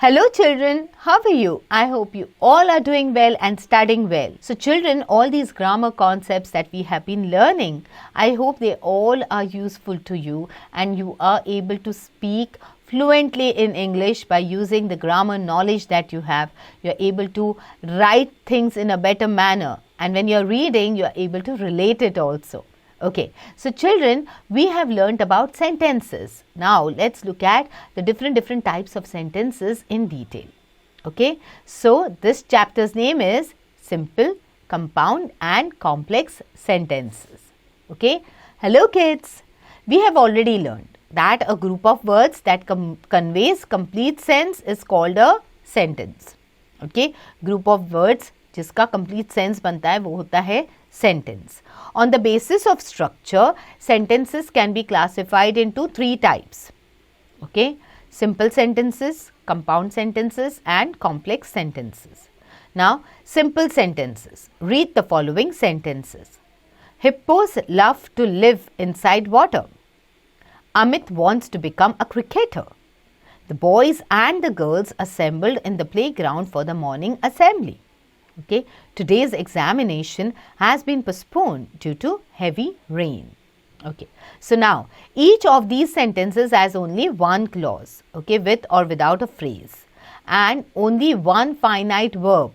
Hello children, how are you? I hope you all are doing well and studying well. So children, all these grammar concepts that we have been learning, I hope they all are useful to you and you are able to speak fluently in English by using the grammar knowledge that you have. You are able to write things in a better manner, and when you are reading, you are able to relate it also. Okay, so children, we have learnt about sentences. Now let's look at the different types of sentences in detail. Okay, so this chapter's name is simple, compound and complex sentences. Okay, hello kids. We have already learned that a group of words that conveys complete sense is called a sentence. Okay, group of words जिसका complete sense बनता है वो होता है sentence. On the basis of structure, sentences can be classified into three types. Okay, simple sentences, compound sentences and complex sentences. Now, simple sentences. Read the following sentences. Hippos love to live inside water. Amit wants to become a cricketer. The boys and the girls assembled in the playground for the morning assembly. Okay, today's examination has been postponed due to heavy rain. Okay, so now each of these sentences has only one clause, okay, with or without a phrase, and only one finite verb.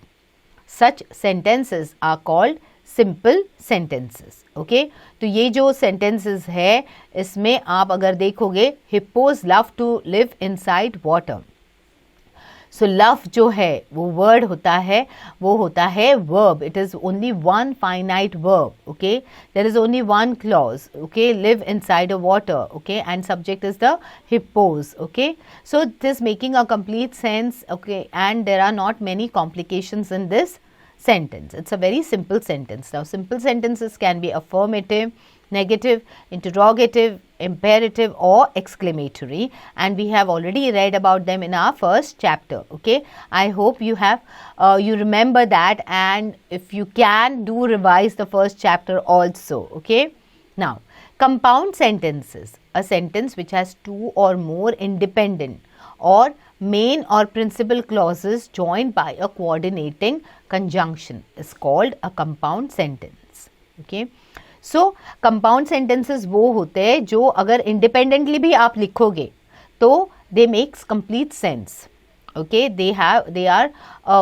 Such sentences are called simple sentences. Okay, तो ये जो sentences है इसमें आप अगर देखोगे hippos love to live inside water. So love जो है वो word होता है वो होता है verb. It is only one finite verb. Okay, there is only one clause. Okay, live inside a water. Okay, and subject is the hippos. Okay, so it is making a complete sense. Okay, and there are not many complications in this sentence. It's a very simple sentence. Now simple sentences can be affirmative, negative, interrogative, imperative or exclamatory, and we have already read about them in our first chapter. Okay, I hope you have you remember that, and if you can, do revise the first chapter also. Okay, now compound sentences, a sentence which has two or more independent or main or principal clauses joined by a coordinating conjunction is called a compound sentence. Okay, so compound sentences वो होते हैं जो अगर independently भी आप लिखोगे तो they makes complete sense. Okay, they are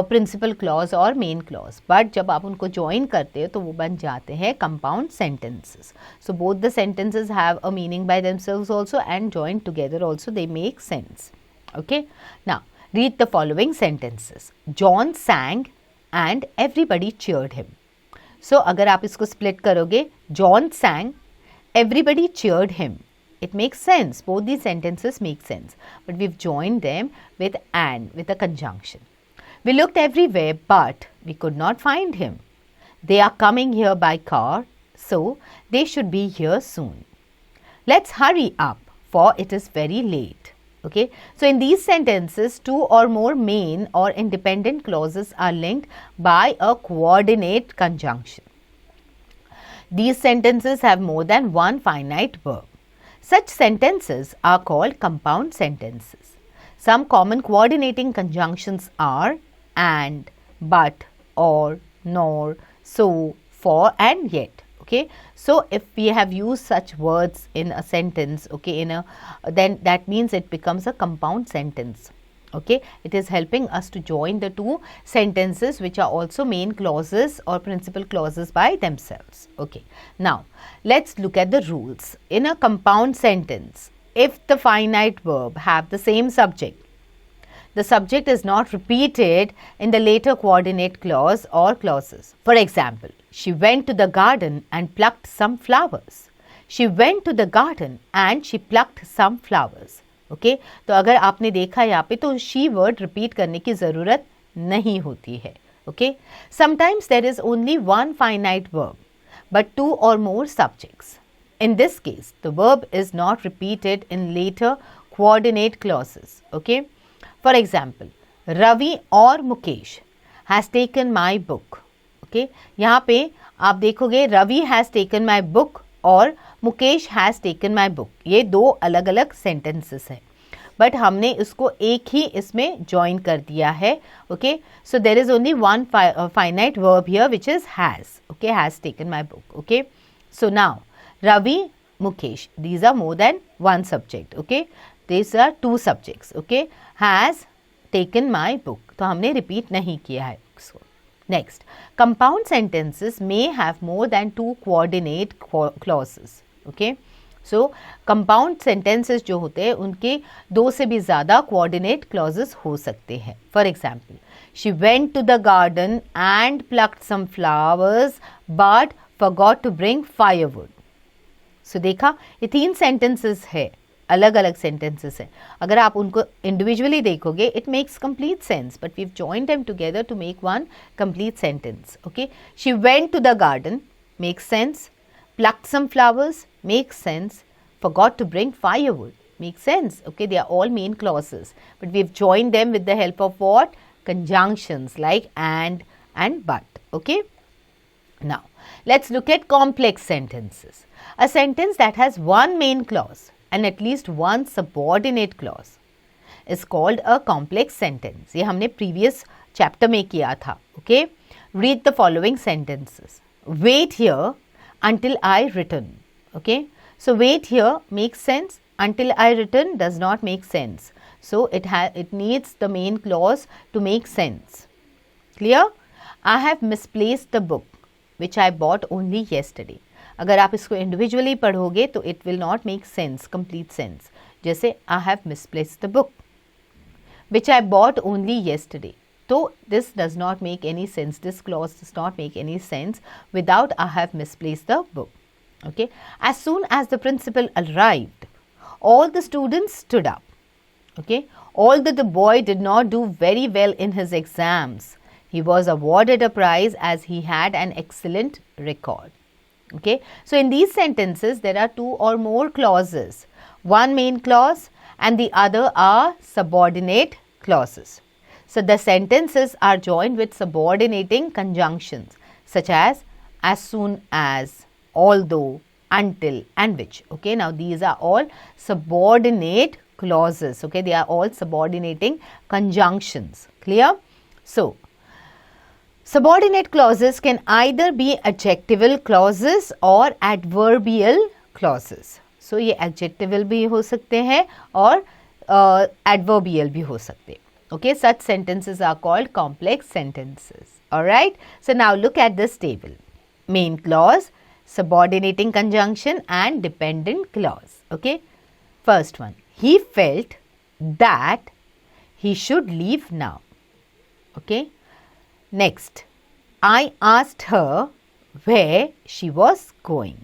principal clause or main clause, but जब आप उनको join करते हो तो वो बन जाते हैं compound sentences. So both the sentences have a meaning by themselves also, and joined together also they make sense. Okay, now read the following sentences. John sang and everybody cheered him. So अगर आप इसको split करोगे, John sang, everybody cheered him. It makes sense. Both these sentences make sense, but we've joined them with and, with a conjunction. We looked everywhere, but we could not find him. They are coming here by car, so they should be here soon. Let's hurry up, for it is very late. Okay, so in these sentences, two or more main or independent clauses are linked by a coordinate conjunction. These sentences have more than one finite verb. Such sentences are called compound sentences. Some common coordinating conjunctions are and, but, or, nor, so, for and yet. Okay, so if we have used such words in a sentence, okay, then that means it becomes a compound sentence. Okay, it is helping us to join the two sentences which are also main clauses or principal clauses by themselves. Okay, now let's look at the rules. In a compound sentence, if the finite verb have the same subject, the subject is not repeated in the later coordinate clause or clauses. For example, she went to the garden and plucked some flowers. She went to the garden and she plucked some flowers. Okay, तो अगर आपने देखा यहाँ पे तो she word repeat करने की ज़रूरत नहीं होती है. Okay, sometimes there is only one finite verb but two or more subjects. In this case, the verb is not repeated in later coordinate clauses. Okay, for example, Ravi or Mukesh has taken my book. Okay, यहाँ पे आप देखोगे Ravi has taken my book और Mukesh has taken my book, ये दो अलग अलग sentences हैं. बट हमने इसको एक ही इसमें ज्वाइन कर दिया है. Okay, so there is only one finite verb here which is has. Okay, has taken my book. Okay, so now Ravi, Mukesh, these are more than one subject. Okay, these are two subjects. Okay, has taken my book. तो हमने repeat नहीं किया है इसको. Next, compound sentences may have more than two coordinate clauses. Okay, so compound sentences जो होते हैं उनके दो से भी ज़्यादा coordinate clauses हो सकते हैं. For example, she went to the garden and plucked some flowers but forgot to bring firewood. So देखा, ये 3 sentences है, अलग अलग sentences है. अगर आप उनको individually देखोगे, it makes complete sense, but we've joined them together to make one complete sentence. Okay, she went to the garden, makes sense. Plucked some flowers, makes sense. Forgot to bring firewood, makes sense. Okay, they are all main clauses, but we've joined them with the help of what? Conjunctions like and but. Okay, now let's look at complex sentences. A sentence that has one main clause and at least one subordinate clause is called a complex sentence. ये हमने previous chapter में किया था. Okay, read the following sentences. Wait here until I return. Okay, so wait here makes sense. Until I return does not make sense. So it needs the main clause to make sense. Clear? I have misplaced the book which I bought only yesterday. अगर आप इसको individually पढ़ोगे तो it will not make sense, complete sense. जैसे I have misplaced the book which I bought only yesterday. तो this does not make any sense, this clause does not make any sense without I have misplaced the book. Okay, as soon as the principal arrived all the students stood up. Okay, although the boy did not do very well in his exams, he was awarded a prize as he had an excellent record. Okay, so in these sentences there are two or more clauses, one main clause and the other are subordinate clauses. So the sentences are joined with subordinating conjunctions such as soon as, although, until and which. Okay, now these are all subordinate clauses. Okay, they are all subordinating conjunctions. Clear? So subordinate clauses can either be adjectival clauses or adverbial clauses. So ये adjectival भी हो सकते हैं और adverbial भी हो सकते हैं. Okay, such sentences are called complex sentences. Alright, so now look at this table. Main clause, subordinating conjunction and dependent clause. Okay, first one, he felt that he should leave now. Okay, next, I asked her where she was going.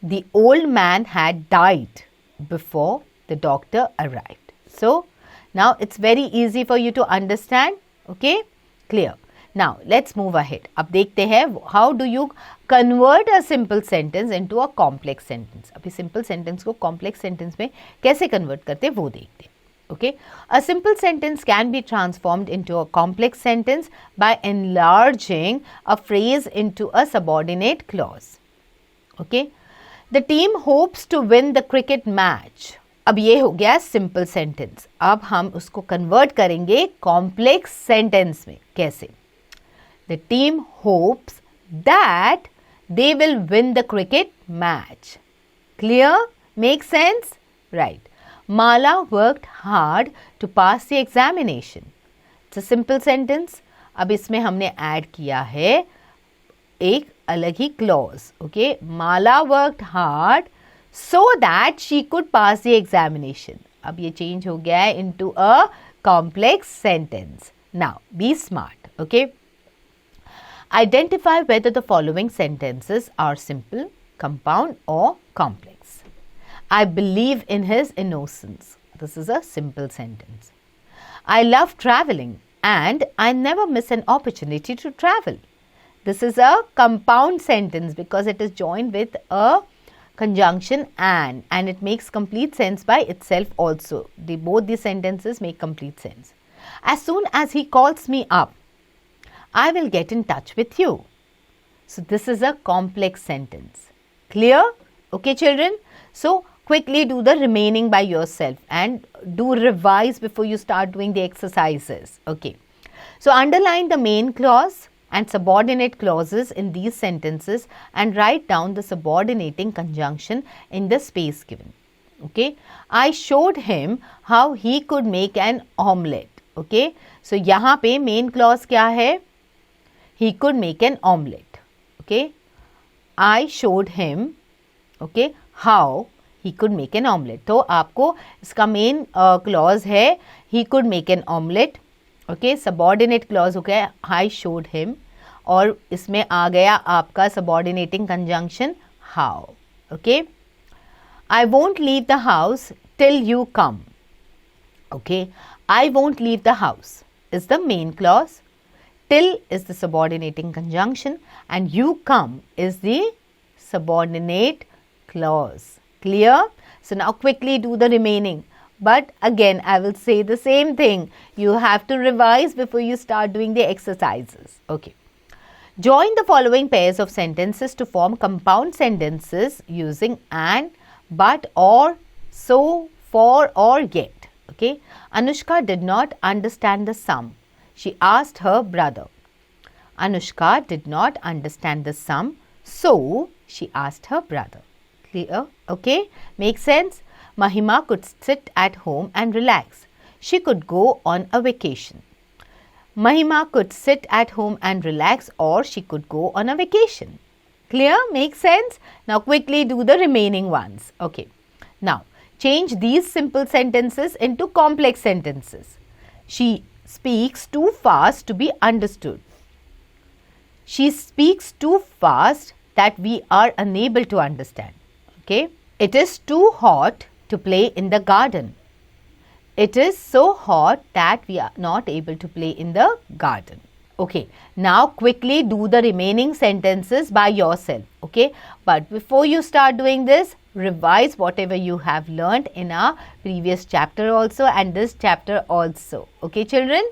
The old man had died before the doctor arrived. So now it's very easy for you to understand. Okay, clear. Now let's move ahead. अब देखते हैं how do you convert a simple sentence into a complex sentence. अभी simple sentence को complex sentence में कैसे convert करते हैं वो देखते हैं. Okay, a simple sentence can be transformed into a complex sentence by enlarging a phrase into a subordinate clause. Okay, the team hopes to win the cricket match. अब ये हो गया सिंपल सेंटेंस. अब हम उसको कन्वर्ट करेंगे complex sentence में. कैसे? The team hopes that they will win the cricket match. Clear? Make sense? Right. Mala worked hard to pass the examination. It's a simple sentence. अब इसमें हमने ऐड किया है एक अलग ही clause. Okay, Mala worked hard so that she could pass the examination. अब ये चेंज हो गया है into a complex sentence. Now be smart. Okay, identify whether the following sentences are simple, compound or complex. I believe in his innocence. This is a simple sentence. I love traveling and I never miss an opportunity to travel. This is a compound sentence because it is joined with a conjunction and it makes complete sense by itself also. Both these sentences make complete sense. As soon as he calls me up, I will get in touch with you. So this is a complex sentence. Clear? Okay, children? So quickly do the remaining by yourself and do revise before you start doing the exercises. Okay. So underline the main clause and subordinate clauses in these sentences and write down the subordinating conjunction in the space given. Okay. I showed him how he could make an omelette. Okay. So यहाँ पे main clause क्या है? He could make an omelette. Okay. I showed him, okay, how he could make an omelette. तो आपको इसका main clause है he could make an omelette. Okay. Subordinate clause हो गया I showed him और इसमें आ गया आपका subordinating conjunction how. Okay. I won't leave the house till you come. Okay. I won't leave the house is the main clause. Till is the subordinating conjunction and you come is the subordinate clause. Clear? So now quickly do the remaining. But again, I will say the same thing. You have to revise before you start doing the exercises. Okay. Join the following pairs of sentences to form compound sentences using and, but, or, so, for, or yet. Okay. Anushka did not understand the sum. She asked her brother. Anushka did not understand the sum, so she asked her brother. Clear? Okay? Makes sense? Mahima could sit at home and relax. She could go on a vacation. Mahima could sit at home and relax, or she could go on a vacation. Clear? Makes sense? Now quickly do the remaining ones. Okay. Now change these simple sentences into complex sentences. She speaks too fast to be understood. She speaks too fast that we are unable to understand. Okay. It is too hot to play in the garden. It is so hot that we are not able to play in the garden. Okay. Now quickly do the remaining sentences by yourself. Okay. But before you start doing this, revise whatever you have learnt in our previous chapter also and this chapter also. Okay, children?